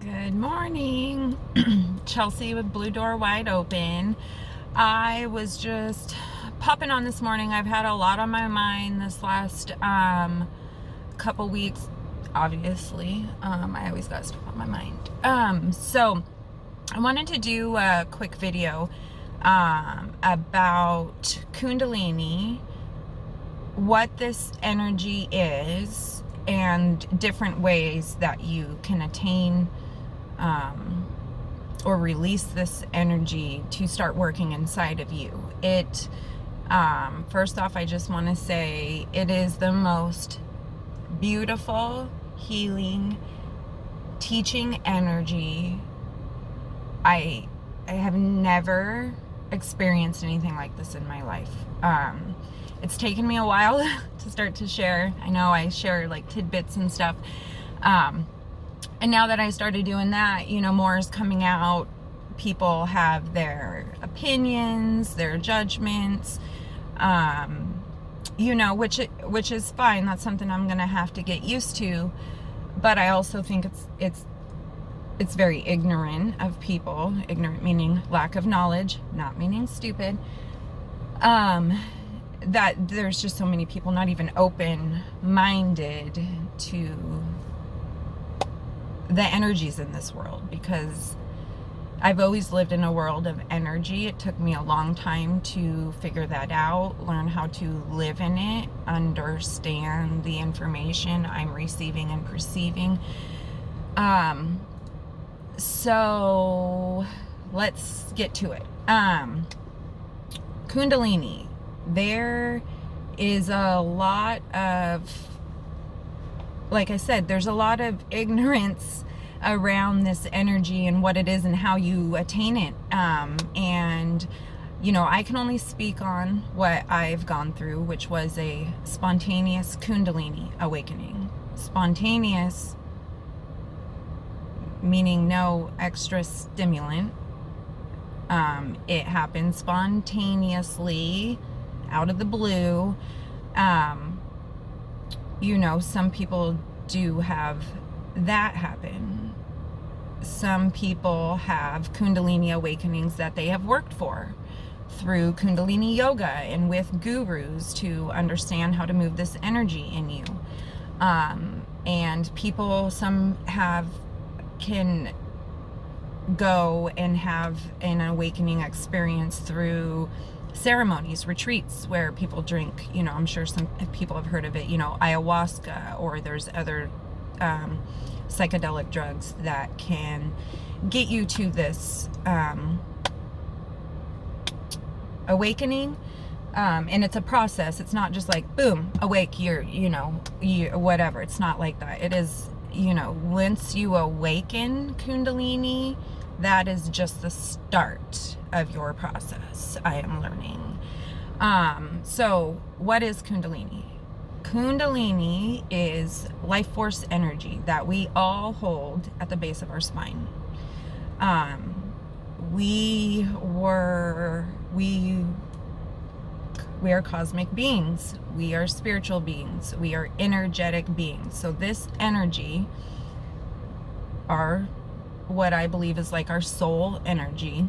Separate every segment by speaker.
Speaker 1: Good morning. Chelsea with Blue Door Wide Open. I was just popping on this morning. I've had a lot on my mind this last couple weeks. Obviously, I always got stuff on my mind. So I wanted to do a quick video about Kundalini, what this energy is, and different ways that you can attain or release this energy to start working inside of you. First off, I just want to say it is the most beautiful, healing, teaching energy. I have never experienced anything like this in my life. It's taken me a while to start to share. I know I share like tidbits and stuff. And now that I started doing that, more is coming out. People have their opinions, their judgments, which is fine. That's something I'm going to have to get used to. But I also think it's very ignorant of people. Ignorant meaning lack of knowledge, not meaning stupid. That there's just so many people not even open-minded to the energies in this world, because I've always lived in a world of energy. It took me a long time to figure that out, learn how to live in it, understand the information I'm receiving and perceiving. So let's get to it. Kundalini. There is a lot of, like I said, there's a lot of ignorance around this energy and what it is and how you attain it. And I can only speak on what I've gone through, which was a spontaneous Kundalini awakening. Spontaneous meaning no extra stimulant. It happened spontaneously, out of the blue. Some people do have that happen. Some people have Kundalini awakenings that they have worked for through Kundalini yoga and with gurus to understand how to move this energy in you. And people, some can go and have an awakening experience through ceremonies, retreats, where people drink, I'm sure some people have heard of it, ayahuasca, or there's other psychedelic drugs that can get you to this awakening. And it's a process. It's not just like, boom, awake, you whatever. It's not like that. It is, once you awaken Kundalini, that is just the start of your process, I am learning. So what is Kundalini? Kundalini is life force energy that we all hold at the base of our spine. We are cosmic beings. We are spiritual beings. We are energetic beings. So this energy, what I believe is like our soul energy,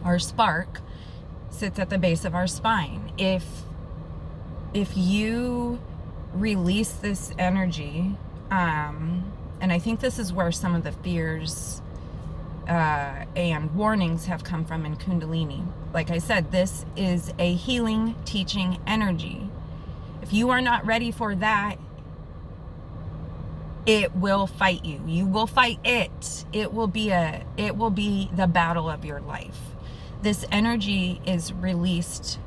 Speaker 1: our spark, sits at the base of our spine. If you release this energy, and I think this is where some of the fears and warnings have come from in Kundalini. Like I said, this is a healing, teaching energy. If you are not ready for that, it will fight you. You will fight it. It will be the battle of your life. This energy is released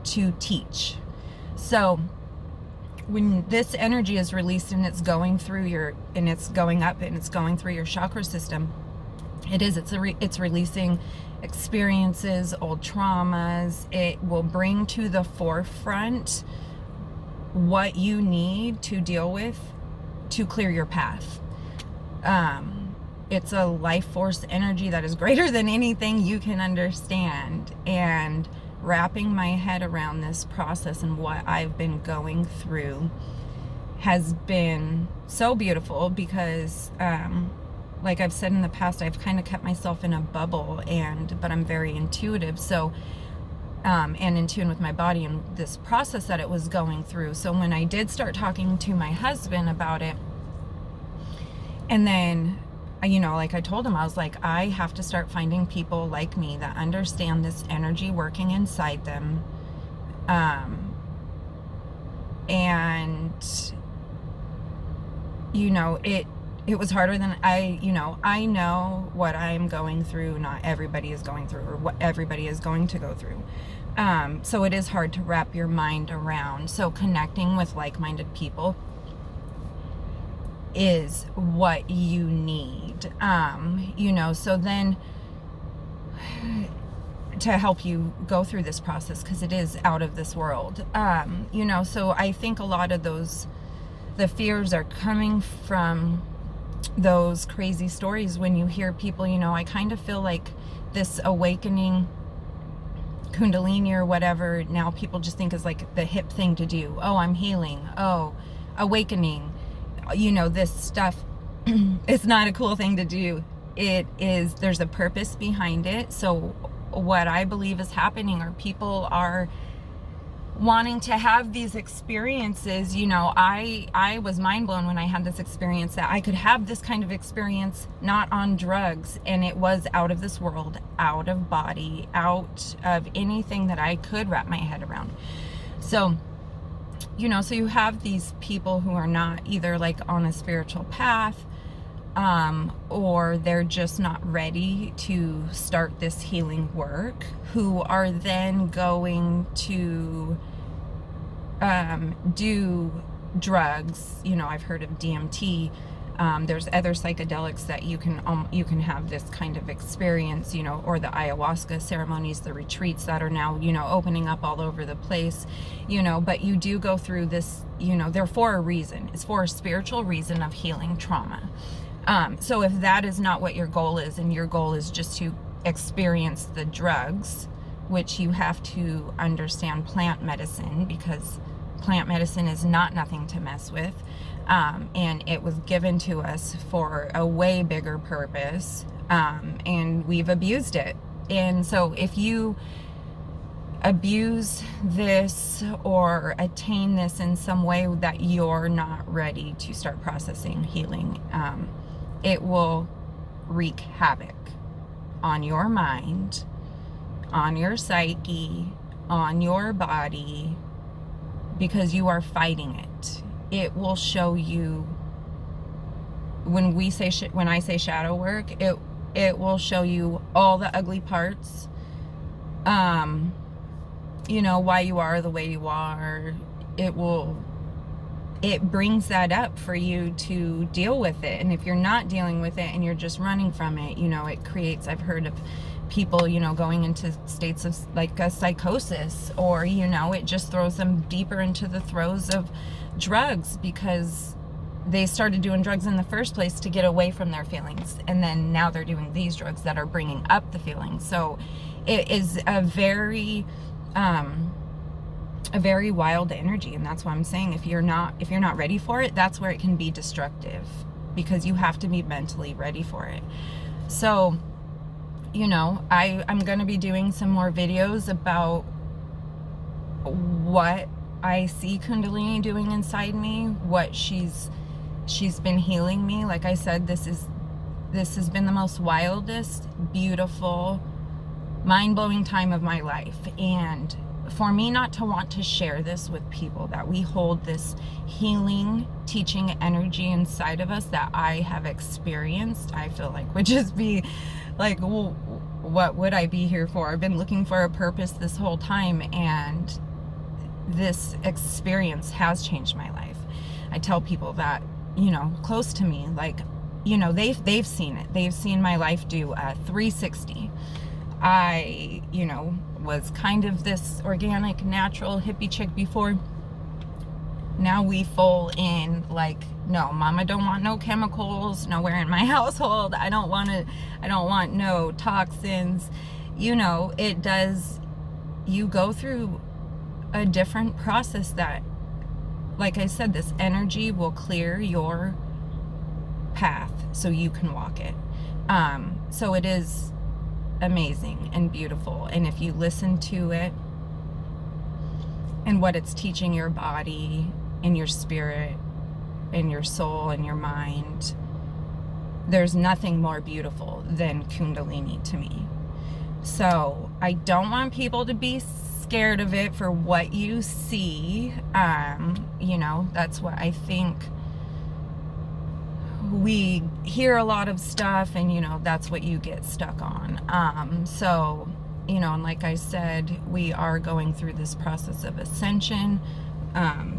Speaker 1: to teach. So when this energy is released and it's going through it's going up and it's going through your chakra system, it's releasing experiences, old traumas. It will bring to the forefront what you need to deal with to clear your path. It's a life force energy that is greater than anything you can understand. And wrapping my head around this process and what I've been going through has been so beautiful, because like I've said in the past, I've kind of kept myself in a bubble, but I'm very intuitive. So, and in tune with my body and this process that it was going through. So when I did start talking to my husband about it, and then, like I told him, I was like, I have to start finding people like me that understand this energy working inside them. And, it was harder than I know what I'm going through. Not everybody is going through, or what everybody is going to go through. So it is hard to wrap your mind around. So connecting with like-minded people is what you need. So then to help you go through this process, because it is out of this world. So I think a lot of the fears are coming from those crazy stories when you hear people, I kind of feel like this awakening, Kundalini or whatever, now people just think is like the hip thing to do. Oh, I'm healing. Oh, awakening. This stuff, it's not a cool thing to do. It is, there's a purpose behind it. So what I believe is happening are people are wanting to have these experiences. I was mind blown when I had this experience that I could have this kind of experience not on drugs, and it was out of this world, out of body, out of anything that I could wrap my head around. So so you have these people who are not either like on a spiritual path, or they're just not ready to start this healing work, who are then going to do drugs. I've heard of DMT. There's other psychedelics that you can have this kind of experience, or the ayahuasca ceremonies, the retreats that are now, opening up all over the place, but you do go through this, they're for a reason. It's for a spiritual reason of healing trauma. So if that is not what your goal is, and your goal is just to experience the drugs, which you have to understand plant medicine, because plant medicine is not nothing to mess with. And it was given to us for a way bigger purpose, and we've abused it. And so if you abuse this or attain this in some way that you're not ready to start processing healing, it will wreak havoc on your mind, on your psyche, on your body, because you are fighting it. It will show you, when I say shadow work, it will show you all the ugly parts, why you are the way you are. It brings that up for you to deal with it. And if you're not dealing with it and you're just running from it, it creates, I've heard of people, going into states of like a psychosis, or, it just throws them deeper into the throes of drugs, because they started doing drugs in the first place to get away from their feelings, and then now they're doing these drugs that are bringing up the feelings. So it is a very wild energy, and that's why I'm saying if you're not ready for it, that's where it can be destructive, because you have to be mentally ready for it. So I'm going to be doing some more videos about what I see Kundalini doing inside me, what she's been healing me. Like I said, this has been the most wildest, beautiful, mind-blowing time of my life. And for me not to want to share this with people, that we hold this healing, teaching energy inside of us that I have experienced, I feel like would just be like, well, what would I be here for? I've been looking for a purpose this whole time, and this experience has changed my life. I tell people that, close to me, like, they've seen it. They've seen my life do a 360. I, was kind of this organic, natural hippie chick before. Now we full in, like, no, mama don't want no chemicals nowhere in my household. I don't want no toxins. It does, you go through a different process that, like I said, this energy will clear your path so you can walk it. So it is amazing and beautiful. And if you listen to it and what it's teaching your body and your spirit and your soul and your mind, there's nothing more beautiful than Kundalini to me. So I don't want people to be scared of it for what you see. That's what I think. We hear a lot of stuff and that's what you get stuck on. And like I said, we are going through this process of ascension.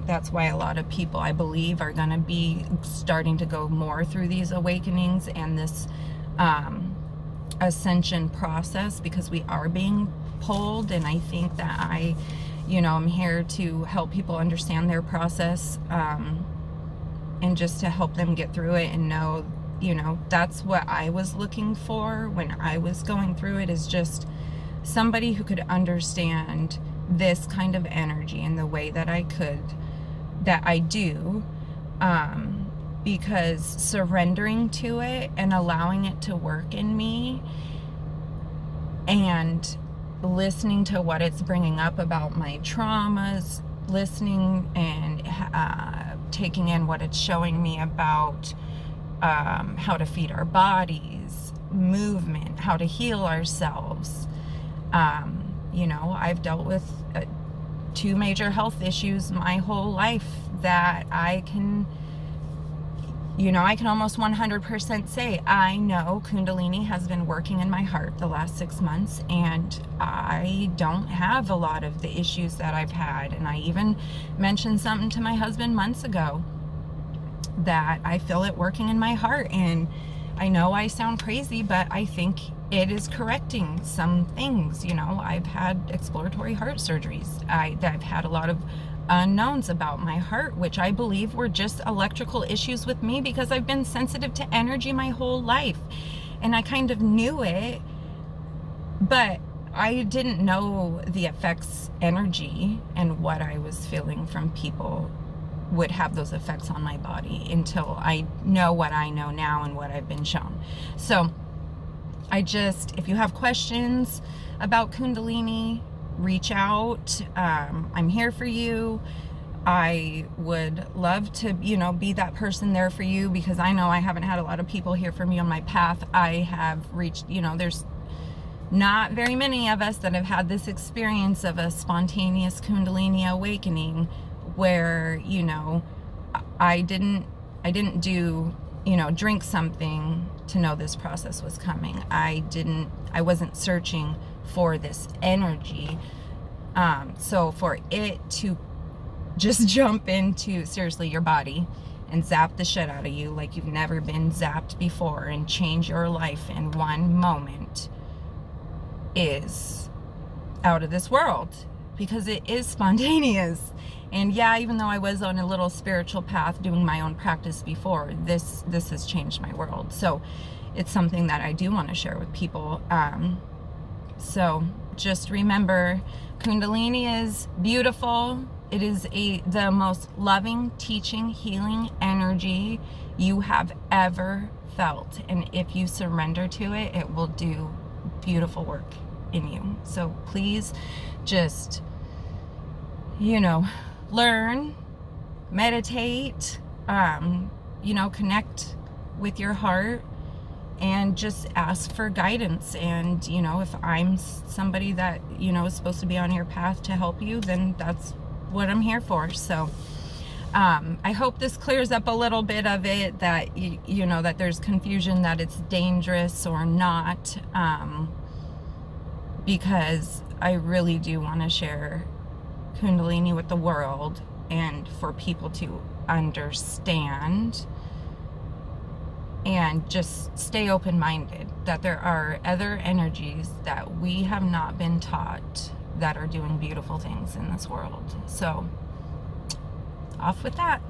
Speaker 1: That's why a lot of people, I believe, are going to be starting to go more through these awakenings and this ascension process, because we are being pulled. And I think that I'm here to help people understand their process, and just to help them get through it and know, that's what I was looking for when I was going through it, is just somebody who could understand this kind of energy in the way that I do, because surrendering to it and allowing it to work in me and listening to what it's bringing up about my traumas, listening and taking in what it's showing me about how to feed our bodies, movement, how to heal ourselves. I've dealt with 2 major health issues my whole life that I can almost 100% say I know Kundalini has been working in my heart the last 6 months, and I don't have a lot of the issues that I've had. And I even mentioned something to my husband months ago that I feel it working in my heart. And I know I sound crazy, but I think it is correcting some things. I've had exploratory heart surgeries. I've had a lot of unknowns about my heart, which I believe were just electrical issues with me, because I've been sensitive to energy my whole life. And I kind of knew it, but I didn't know the effects energy and what I was feeling from people would have those effects on my body until I know what I know now and what I've been shown. So if you have questions about Kundalini, reach out. I'm here for you. I would love to, be that person there for you, because I know I haven't had a lot of people here for me on my path. I have reached, there's not very many of us that have had this experience of a spontaneous Kundalini awakening where, I didn't do, drink something to know this process was coming. I wasn't searching for this energy. So for it to just jump into, seriously, your body and zap the shit out of you like you've never been zapped before and change your life in one moment is out of this world, because it is spontaneous. And yeah, even though I was on a little spiritual path doing my own practice before, this has changed my world. So it's something that I do want to share with people. So just remember, Kundalini is beautiful. It is the most loving, teaching, healing energy you have ever felt. And if you surrender to it, it will do beautiful work in you. So please just, learn, meditate, connect with your heart, and just ask for guidance. And, if I'm somebody that, is supposed to be on your path to help you, then that's what I'm here for. So, I hope this clears up a little bit of it, that, that there's confusion that it's dangerous or not, because I really do want to share Kundalini with the world, and for people to understand and just stay open-minded that there are other energies that we have not been taught that are doing beautiful things in this world. So off with that.